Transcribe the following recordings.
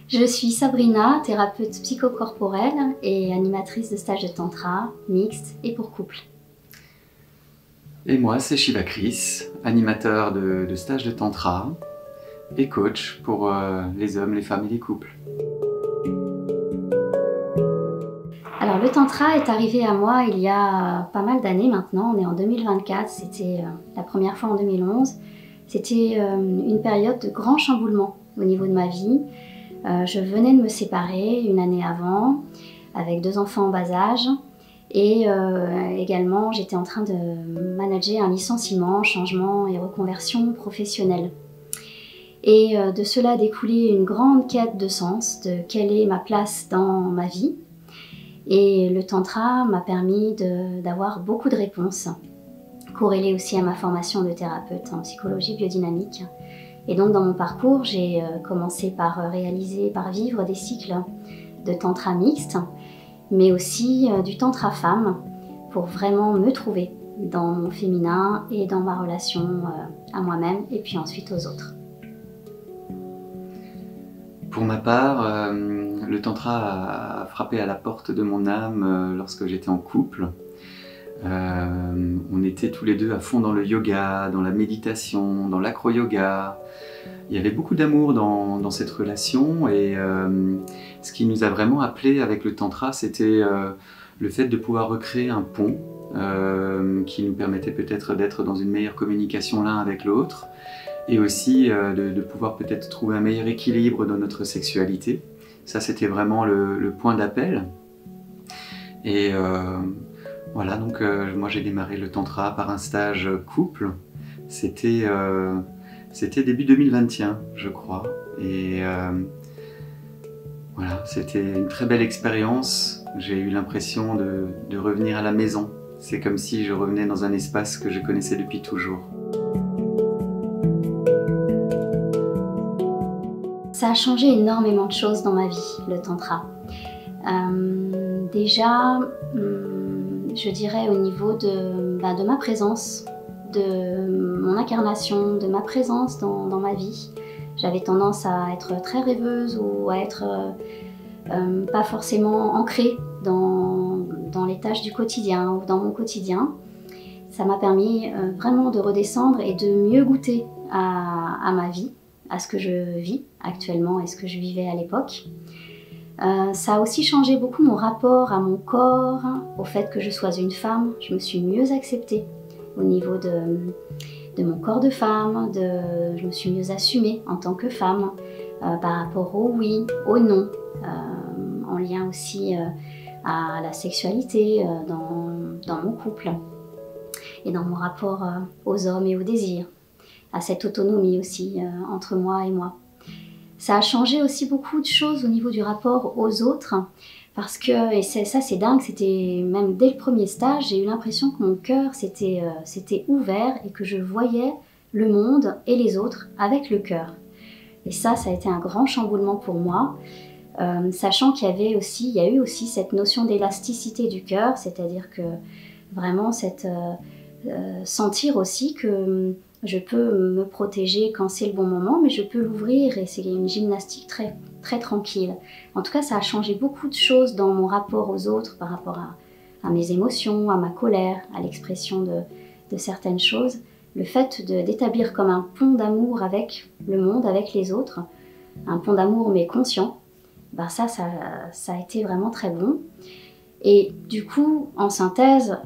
Je suis Sabrina, thérapeute psychocorporelle et animatrice de stages de tantra, mixte et pour couple. Et moi, c'est Shiva Chris, animateur de stages de tantra et coach pour les hommes, les femmes et les couples. Alors le tantra est arrivé à moi il y a pas mal d'années maintenant, on est en 2024, c'était la première fois en 2011. C'était une période de grand chamboulement au niveau de ma vie. Je venais de me séparer une année avant, avec 2 enfants en bas âge. Et également, j'étais en train de manager un licenciement, changement et reconversion professionnelle. Et de cela a découlé une grande quête de sens, de quelle est ma place dans ma vie. Et le tantra m'a permis d'avoir beaucoup de réponses, corrélées aussi à ma formation de thérapeute en psychologie biodynamique. Et donc dans mon parcours, j'ai commencé par vivre des cycles de tantra mixte, mais aussi du tantra femme, pour vraiment me trouver dans mon féminin et dans ma relation à moi-même et puis ensuite aux autres. Pour ma part, le tantra a frappé à la porte de mon âme lorsque j'étais en couple. On était tous les deux à fond dans le yoga, dans la méditation, dans l'acro-yoga. Il y avait beaucoup d'amour dans cette relation et ce qui nous a vraiment appelé avec le tantra, c'était le fait de pouvoir recréer un pont qui nous permettait peut-être d'être dans une meilleure communication l'un avec l'autre et aussi de pouvoir peut-être trouver un meilleur équilibre dans notre sexualité. Ça, c'était vraiment le point d'appel. Et voilà, donc moi j'ai démarré le tantra par un stage couple. C'était début 2021, je crois. Et voilà, c'était une très belle expérience. J'ai eu l'impression de revenir à la maison. C'est comme si je revenais dans un espace que je connaissais depuis toujours. Ça a changé énormément de choses dans ma vie, le tantra. Déjà, je dirais au niveau de ma présence, de mon incarnation, de ma présence dans ma vie. J'avais tendance à être très rêveuse ou à être pas forcément ancrée dans les tâches du quotidien ou dans mon quotidien. Ça m'a permis vraiment de redescendre et de mieux goûter à ma vie, à ce que je vis actuellement et ce que je vivais à l'époque. Ça a aussi changé beaucoup mon rapport à mon corps, au fait que je sois une femme. Je me suis mieux acceptée au niveau de mon corps de femme, je me suis mieux assumée en tant que femme par rapport au oui, au non, en lien aussi à la sexualité dans mon couple et dans mon rapport aux hommes et au désir, à cette autonomie aussi entre moi et moi. Ça a changé aussi beaucoup de choses au niveau du rapport aux autres, parce que, et ça c'est dingue, c'était même dès le premier stage, j'ai eu l'impression que mon cœur s'était ouvert et que je voyais le monde et les autres avec le cœur. Et ça a été un grand chamboulement pour moi, sachant qu'il y a eu aussi cette notion d'élasticité du cœur, c'est-à-dire que vraiment sentir aussi que je peux me protéger quand c'est le bon moment, mais je peux l'ouvrir et c'est une gymnastique très, très tranquille. En tout cas, ça a changé beaucoup de choses dans mon rapport aux autres par rapport à mes émotions, à ma colère, à l'expression de certaines choses. Le fait d'établir comme un pont d'amour avec le monde, avec les autres, un pont d'amour mais conscient, ça a été vraiment très bon. Et du coup, en synthèse,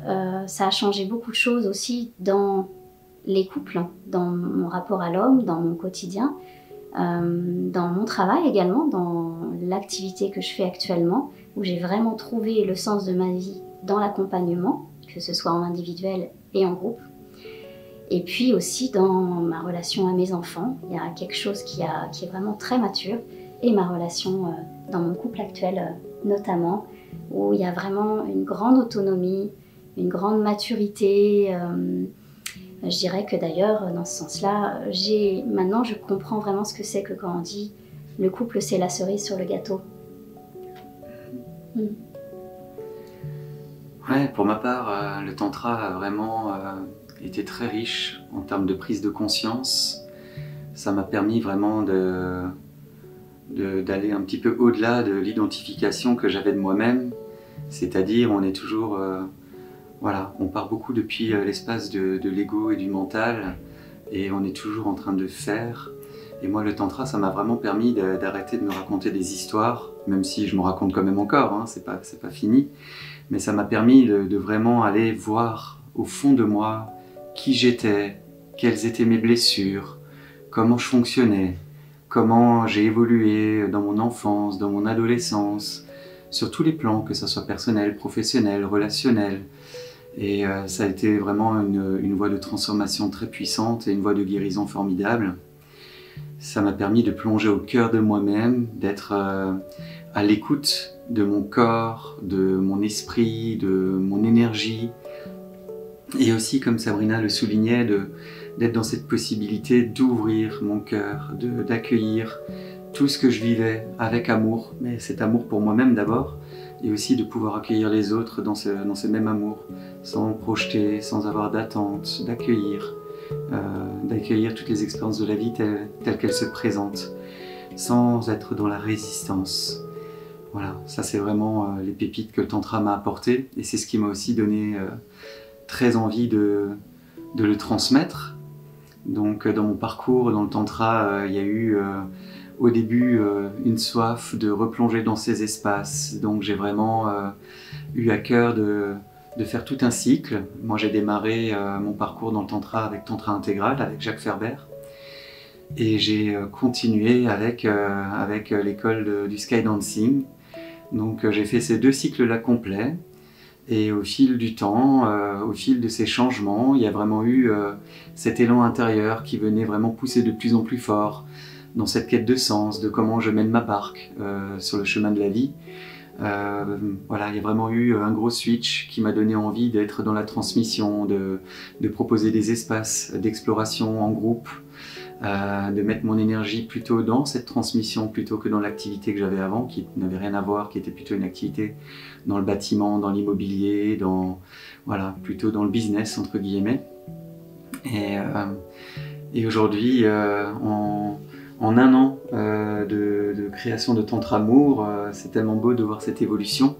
ça a changé beaucoup de choses aussi dans les couples, dans mon rapport à l'homme, dans mon quotidien, dans mon travail également, dans l'activité que je fais actuellement, où j'ai vraiment trouvé le sens de ma vie dans l'accompagnement, que ce soit en individuel et en groupe. Et puis aussi dans ma relation à mes enfants, il y a quelque chose qui est vraiment très mature, et ma relation dans mon couple actuel notamment, où il y a vraiment une grande autonomie, une grande maturité. Je dirais que d'ailleurs, dans ce sens-là, maintenant je comprends vraiment ce que c'est que quand on dit le couple c'est la cerise sur le gâteau. Ouais, pour ma part, le tantra a vraiment été très riche en termes de prise de conscience. Ça m'a permis vraiment d'aller un petit peu au-delà de l'identification que j'avais de moi-même, c'est-à-dire on est toujours, voilà, on part beaucoup depuis l'espace de l'ego et du mental, et on est toujours en train de faire. Et moi, le tantra, ça m'a vraiment permis d'arrêter de me raconter des histoires, même si je me raconte quand même encore, hein, c'est pas fini, mais ça m'a permis de vraiment aller voir au fond de moi qui j'étais, quelles étaient mes blessures, comment je fonctionnais, comment j'ai évolué dans mon enfance, dans mon adolescence, sur tous les plans, que ce soit personnel, professionnel, relationnel. Et ça a été vraiment une voie de transformation très puissante et une voie de guérison formidable. Ça m'a permis de plonger au cœur de moi-même, d'être à l'écoute de mon corps, de mon esprit, de mon énergie. Et aussi, comme Sabrina le soulignait, d'être dans cette possibilité d'ouvrir mon cœur, d'accueillir tout ce que je vivais avec amour, mais cet amour pour moi-même d'abord, et aussi de pouvoir accueillir les autres dans ce même amour, sans projeter, sans avoir d'attente, d'accueillir toutes les expériences de la vie telles qu'elles se présentent, sans être dans la résistance. Voilà, ça c'est vraiment les pépites que le tantra m'a apportées, et c'est ce qui m'a aussi donné très envie de le transmettre. Donc dans mon parcours dans le tantra, il y a eu au début une soif de replonger dans ces espaces. Donc j'ai vraiment eu à cœur de faire tout un cycle. Moi j'ai démarré mon parcours dans le tantra avec Tantra Intégral, avec Jacques Ferber. Et j'ai continué avec l'école du Skydancing. Donc j'ai fait ces 2 cycles-là complets. Et au fil du temps, au fil de ces changements, il y a vraiment eu cet élan intérieur qui venait vraiment pousser de plus en plus fort dans cette quête de sens, de comment je mène ma barque sur le chemin de la vie. Voilà, il y a vraiment eu un gros switch qui m'a donné envie d'être dans la transmission, de proposer des espaces d'exploration en groupe, de mettre mon énergie plutôt dans cette transmission plutôt que dans l'activité que j'avais avant, qui n'avait rien à voir, qui était plutôt une activité dans le bâtiment, dans l'immobilier, voilà, plutôt dans le business entre guillemets. Et aujourd'hui, en 1 an de création de Tantra Amour, c'est tellement beau de voir cette évolution,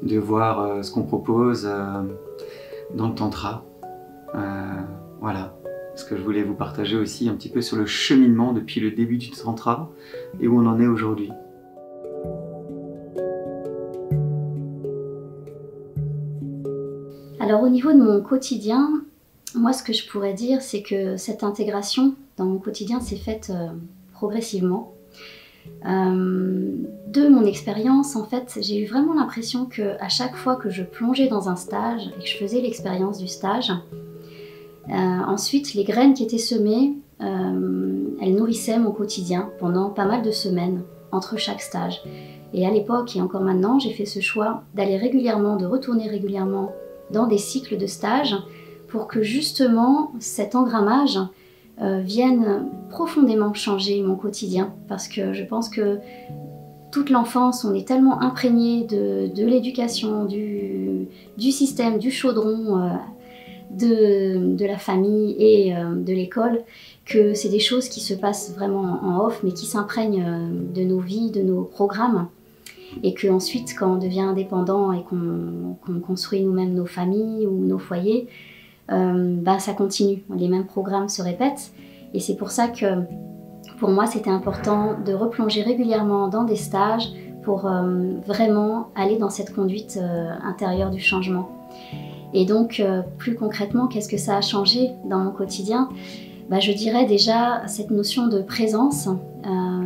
de voir ce qu'on propose dans le Tantra. Voilà. Ce que je voulais vous partager aussi un petit peu sur le cheminement depuis le début du Tantra et où on en est aujourd'hui. Alors au niveau de mon quotidien, moi ce que je pourrais dire, c'est que cette intégration dans mon quotidien s'est faite progressivement. De mon expérience, en fait, j'ai eu vraiment l'impression qu'à chaque fois que je plongeais dans un stage et que je faisais l'expérience du stage, ensuite, les graines qui étaient semées, elles nourrissaient mon quotidien pendant pas mal de semaines entre chaque stage. Et à l'époque et encore maintenant, j'ai fait ce choix d'aller régulièrement, de retourner régulièrement dans des cycles de stage pour que justement cet engrammage vienne profondément changer mon quotidien. Parce que je pense que toute l'enfance, on est tellement imprégné de l'éducation, du système, du chaudron, de la famille et de l'école, que c'est des choses qui se passent vraiment en off mais qui s'imprègnent de nos vies, de nos programmes, et qu'ensuite quand on devient indépendant et qu'on construit nous-mêmes nos familles ou nos foyers, ça continue, les mêmes programmes se répètent. Et c'est pour ça que pour moi c'était important de replonger régulièrement dans des stages pour vraiment aller dans cette conduite intérieure du changement. Et donc, plus concrètement, qu'est-ce que ça a changé dans mon quotidien ? Je dirais déjà cette notion de présence,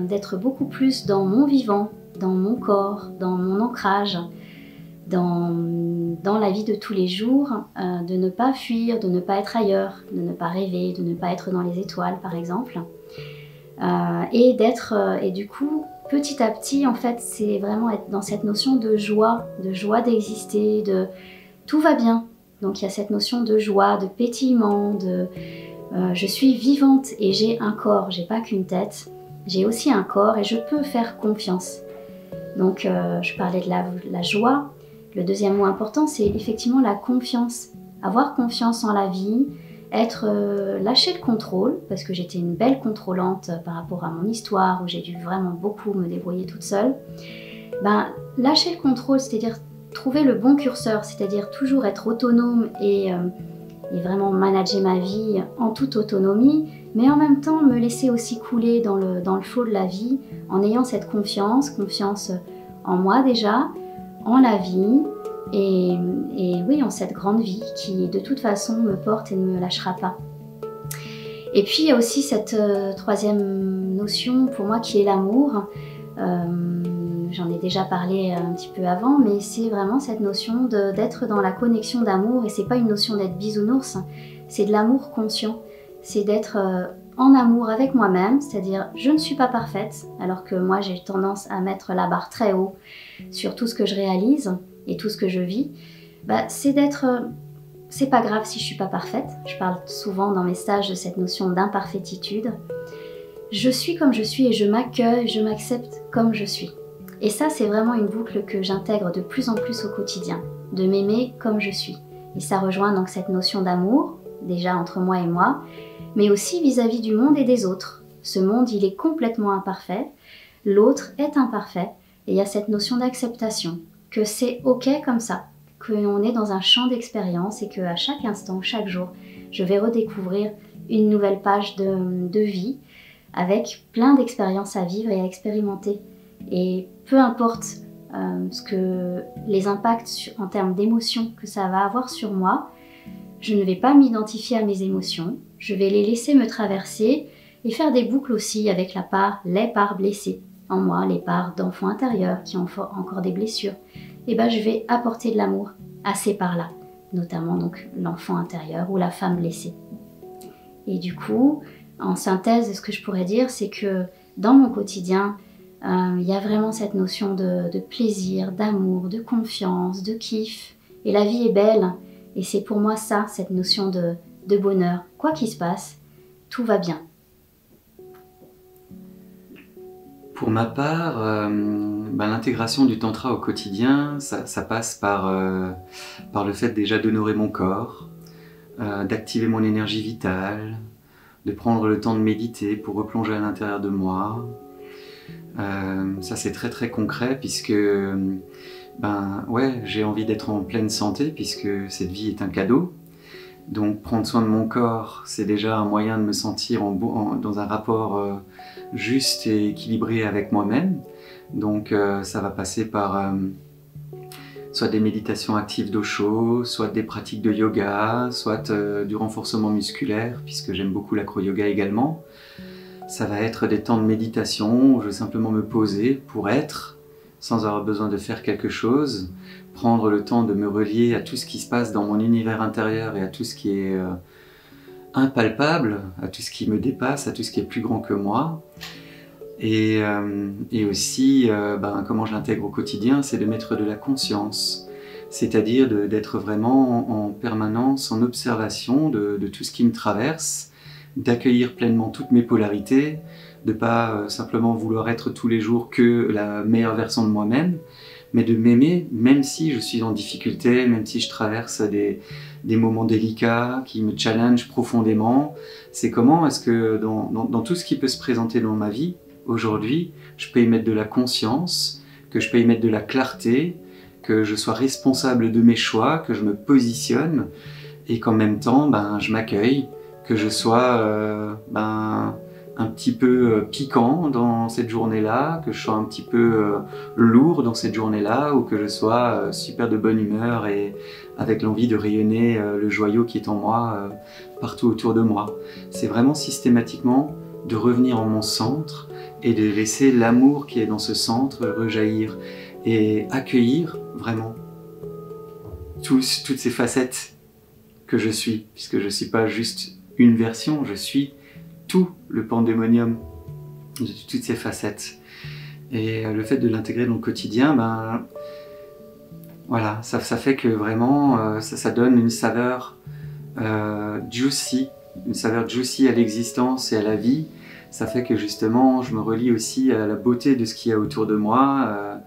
d'être beaucoup plus dans mon vivant, dans mon corps, dans mon ancrage, dans la vie de tous les jours, de ne pas fuir, de ne pas être ailleurs, de ne pas rêver, de ne pas être dans les étoiles, par exemple. Et du coup, petit à petit, en fait, c'est vraiment être dans cette notion de joie d'exister, de tout va bien. Donc il y a cette notion de joie, de pétillement, je suis vivante et j'ai un corps, j'ai pas qu'une tête, j'ai aussi un corps et je peux faire confiance. Donc je parlais de la joie. Le deuxième mot important, c'est effectivement la confiance. Avoir confiance en la vie, lâcher le contrôle, parce que j'étais une belle contrôlante par rapport à mon histoire, où j'ai dû vraiment beaucoup me débrouiller toute seule. Lâcher le contrôle, c'est-à-dire trouver le bon curseur, c'est-à-dire toujours être autonome et vraiment manager ma vie en toute autonomie, mais en même temps me laisser aussi couler dans le flot de la vie, en ayant cette confiance en moi déjà, en la vie, et oui, en cette grande vie qui de toute façon me porte et ne me lâchera pas. Et puis il y a aussi cette troisième notion pour moi qui est l'amour. J'en ai déjà parlé un petit peu avant, mais c'est vraiment cette notion d'être dans la connexion d'amour, et c'est pas une notion d'être bisounours, c'est de l'amour conscient, c'est d'être en amour avec moi-même, c'est-à-dire je ne suis pas parfaite, alors que moi j'ai tendance à mettre la barre très haut sur tout ce que je réalise et tout ce que je vis. C'est pas grave si je suis pas parfaite, je parle souvent dans mes stages de cette notion d'imparfaititude. Je suis comme je suis et je m'accueille, je m'accepte comme je suis. Et ça, c'est vraiment une boucle que j'intègre de plus en plus au quotidien, de m'aimer comme je suis. Et ça rejoint donc cette notion d'amour, déjà entre moi et moi, mais aussi vis-à-vis du monde et des autres. Ce monde, il est complètement imparfait, l'autre est imparfait, et il y a cette notion d'acceptation, que c'est ok comme ça, qu'on est dans un champ d'expérience et qu'à chaque instant, chaque jour, je vais redécouvrir une nouvelle page de vie avec plein d'expériences à vivre et à expérimenter. Et peu importe les impacts en termes d'émotions que ça va avoir sur moi, je ne vais pas m'identifier à mes émotions, je vais les laisser me traverser et faire des boucles aussi avec les parts blessées en moi, les parts d'enfants intérieurs qui ont encore des blessures. Et je vais apporter de l'amour à ces parts-là, notamment donc l'enfant intérieur ou la femme blessée. Et du coup, en synthèse, ce que je pourrais dire, c'est que dans mon quotidien, il y a vraiment cette notion de plaisir, d'amour, de confiance, de kiff. Et la vie est belle. Et c'est pour moi ça, cette notion de bonheur. Quoi qu'il se passe, tout va bien. Pour ma part, l'intégration du tantra au quotidien, ça passe par le fait déjà d'honorer mon corps, d'activer mon énergie vitale, de prendre le temps de méditer pour replonger à l'intérieur de moi. Ça c'est très très concret puisque j'ai envie d'être en pleine santé puisque cette vie est un cadeau. Donc prendre soin de mon corps, c'est déjà un moyen de me sentir dans un rapport juste et équilibré avec moi-même. Donc ça va passer par soit des méditations actives d'Osho, soit des pratiques de yoga, soit du renforcement musculaire, puisque j'aime beaucoup l'acro-yoga également. Ça va être des temps de méditation où je vais simplement me poser pour être, sans avoir besoin de faire quelque chose, prendre le temps de me relier à tout ce qui se passe dans mon univers intérieur et à tout ce qui est impalpable, à tout ce qui me dépasse, à tout ce qui est plus grand que moi. Et aussi, comment je l'intègre au quotidien, c'est de mettre de la conscience, c'est-à-dire d'être vraiment en permanence en observation de tout ce qui me traverse, d'accueillir pleinement toutes mes polarités, de pas simplement vouloir être tous les jours que la meilleure version de moi-même, mais de m'aimer même si je suis en difficulté, même si je traverse des moments délicats qui me challengent profondément. C'est comment est-ce que dans tout ce qui peut se présenter dans ma vie, aujourd'hui, je peux y mettre de la conscience, que je peux y mettre de la clarté, que je sois responsable de mes choix, que je me positionne et qu'en même temps, je m'accueille, que je sois un petit peu piquant dans cette journée-là, que je sois un petit peu lourd dans cette journée-là, ou que je sois super de bonne humeur et avec l'envie de rayonner le joyau qui est en moi partout autour de moi. C'est vraiment systématiquement de revenir en mon centre et de laisser l'amour qui est dans ce centre rejaillir et accueillir vraiment toutes ces facettes que je suis, puisque je ne suis pas juste une version, je suis tout le pandémonium de toutes ces facettes. Et le fait de l'intégrer dans le quotidien, voilà, ça fait que vraiment ça donne une saveur juicy à l'existence et à la vie. Ça fait que justement je me relie aussi à la beauté de ce qu'il y a autour de moi,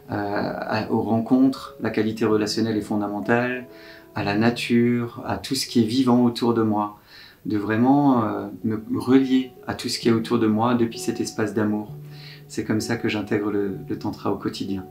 aux rencontres. La qualité relationnelle est fondamentale, à la nature, à tout ce qui est vivant autour de moi. de vraiment me relier à tout ce qui est autour de moi depuis cet espace d'amour. C'est comme ça que j'intègre le tantra au quotidien.